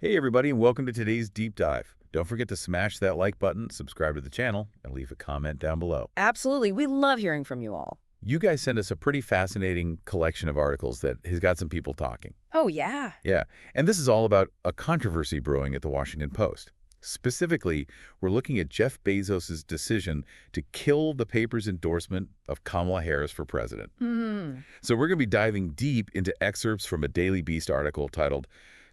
Hey everybody, and welcome to today's deep dive. Don't forget to smash that like button, subscribe to the channel, and leave a comment down below. Absolutely. We love hearing from you all. You guys sent us a pretty fascinating collection of articles that has got some people talking. Oh, yeah. Yeah, and this is all about a controversy brewing at the Washington Post. Specifically, we're looking at Jeff Bezos' decision to kill the paper's endorsement of Kamala Harris for president. So we're going to be diving deep into excerpts from a Daily Beast article titled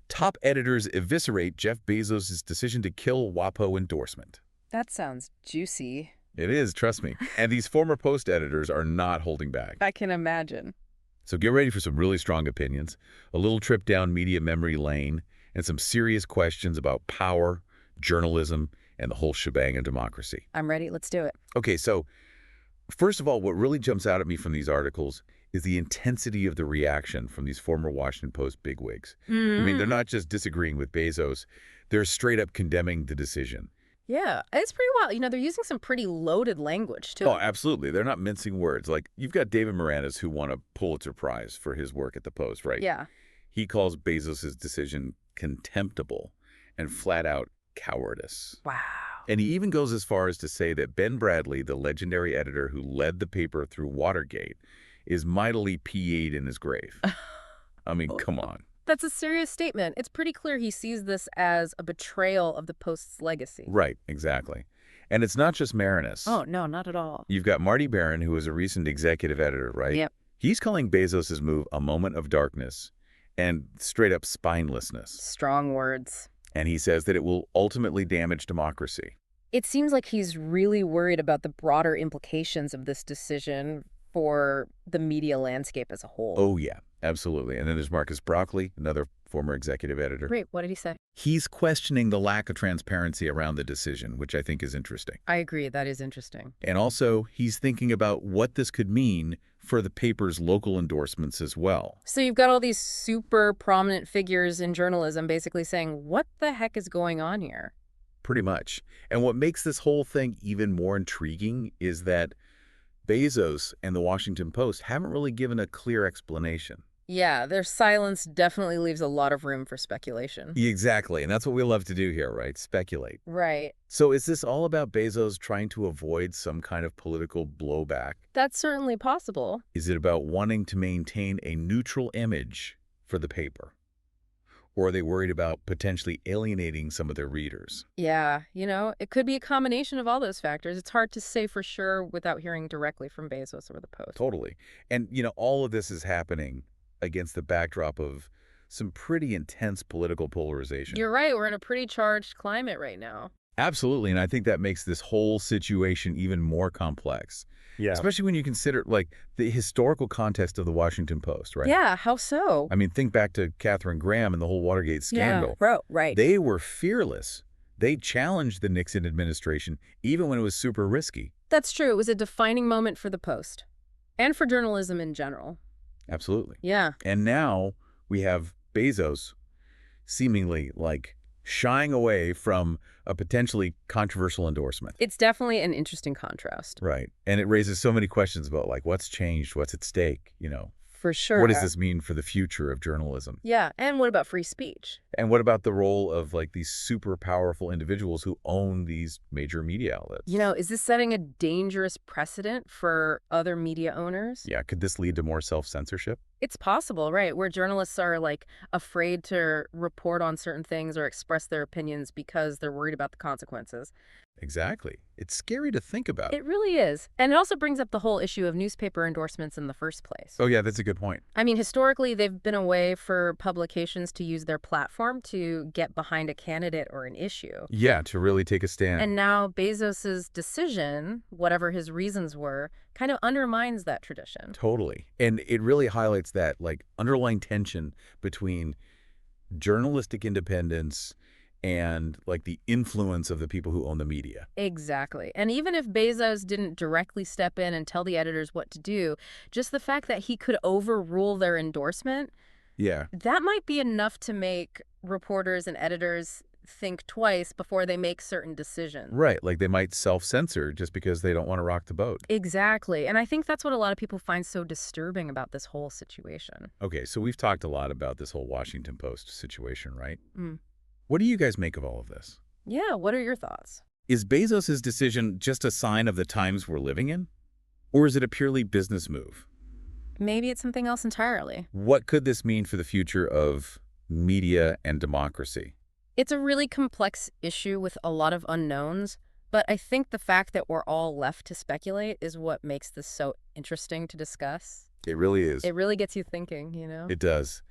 Top Editors Eviscerate Jeff Bezos' Decision to Kill WaPo Endorsement. That sounds juicy. It is, trust me. And these former Post editors are not holding back. I can imagine. So get ready for some really strong opinions, a little trip down media memory lane, and some serious questions about power, journalism, and the whole shebang of democracy. I'm ready. Let's do it. Okay, so first of all, what really jumps out at me from these articles is the intensity of the reaction from these former Washington Post bigwigs. I mean, they're not just disagreeing with Bezos, they're straight up condemning the decision. Yeah, it's pretty wild. They're using some pretty loaded language, too. Oh, absolutely. They're not mincing words. Like, you've got David Moranis, who won a Pulitzer Prize for his work at the Post, right? Yeah. He calls Bezos' decision contemptible and flat out cowardice. Wow. And he even goes as far as to say that Ben Bradley, the legendary editor who led the paper through Watergate, is mightily PA'd in his grave. I mean, come on. That's a serious statement. It's pretty clear he sees this as a betrayal of the Post's legacy. Right, exactly. And it's not just Moranis. Oh, no, not at all. You've got Marty Baron, who is a recent executive editor, right? Yep. He's calling Bezos' move a moment of darkness and straight up spinelessness. Strong words. And he says that it will ultimately damage democracy. It seems like he's really worried about the broader implications of this decision for the media landscape as a whole. Oh, yeah, absolutely. And then there's Marcus Broccoli, another former executive editor. Great. What did he say? He's questioning the lack of transparency around the decision, which I think is interesting. I agree. That is interesting. And also, he's thinking about what this could mean for the paper's local endorsements as well. So you've got all these super prominent figures in journalism basically saying, what the heck is going on here? Pretty much. And what makes this whole thing even more intriguing is that Bezos and the Washington Post haven't really given a clear explanation. Yeah, their silence definitely leaves a lot of room for speculation. Exactly. And that's what we love to do here, right? Speculate. Right. So is this all about Bezos trying to avoid some kind of political blowback? That's certainly possible. Is it about wanting to maintain a neutral image for the paper? Or are they worried about potentially alienating some of their readers? Yeah, it could be a combination of all those factors. It's hard to say for sure without hearing directly from Bezos or the Post. Totally. And, all of this is happening against the backdrop of some pretty intense political polarization. You're right. We're in a pretty charged climate right now. Absolutely. And I think that makes this whole situation even more complex. Yeah. Especially when you consider, the historical context of the Washington Post, right? Yeah, how so? I mean, think back to Katharine Graham and the whole Watergate scandal. Yeah, right. They were fearless. They challenged the Nixon administration, even when it was super risky. That's true. It was a defining moment for the Post and for journalism in general. Absolutely. Yeah. And now we have Bezos seemingly, shying away from a potentially controversial endorsement. It's definitely an interesting contrast. Right. And it raises so many questions about, what's changed, what's at stake, For sure. What does this mean for the future of journalism? Yeah, and what about free speech? And what about the role of, these super powerful individuals who own these major media outlets? Is this setting a dangerous precedent for other media owners? Yeah, could this lead to more self-censorship? It's possible, right, where journalists are, afraid to report on certain things or express their opinions because they're worried about the consequences. Exactly. It's scary to think about. It really is. And it also brings up the whole issue of newspaper endorsements in the first place. Oh, yeah, that's a good point. I mean, historically, they've been a way for publications to use their platform to get behind a candidate or an issue. Yeah, to really take a stand. And now Bezos's decision, whatever his reasons were, kind of undermines that tradition. Totally. And it really highlights that, underlying tension between journalistic independence and the influence of the people who own the media. Exactly. And even if Bezos didn't directly step in and tell the editors what to do, just the fact that he could overrule their endorsement, Yeah. that might be enough to make reporters and editors think twice before they make certain decisions. Right. They might self-censor just because they don't want to rock the boat. Exactly. And I think that's what a lot of people find so disturbing about this whole situation. Okay, so we've talked a lot about this whole Washington Post situation, right? Mm. What do you guys make of all of this? Yeah, what are your thoughts? Is Bezos' decision just a sign of the times we're living in? Or is it a purely business move? Maybe it's something else entirely. What could this mean for the future of media and democracy? It's a really complex issue with a lot of unknowns, but I think the fact that we're all left to speculate is what makes this so interesting to discuss. It really is. It really gets you thinking, you know? It does.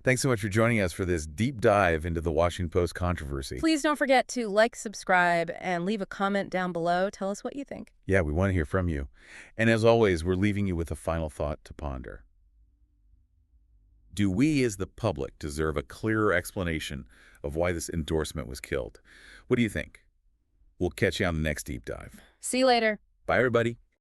Thanks so much for joining us for this deep dive into the Washington Post controversy. Please don't forget to like, subscribe, and leave a comment down below. Tell us what you think. Yeah, we want to hear from you. And as always, we're leaving you with a final thought to ponder. Do we as the public deserve a clearer explanation of why this endorsement was killed? What do you think? We'll catch you on the next deep dive. See you later. Bye, everybody.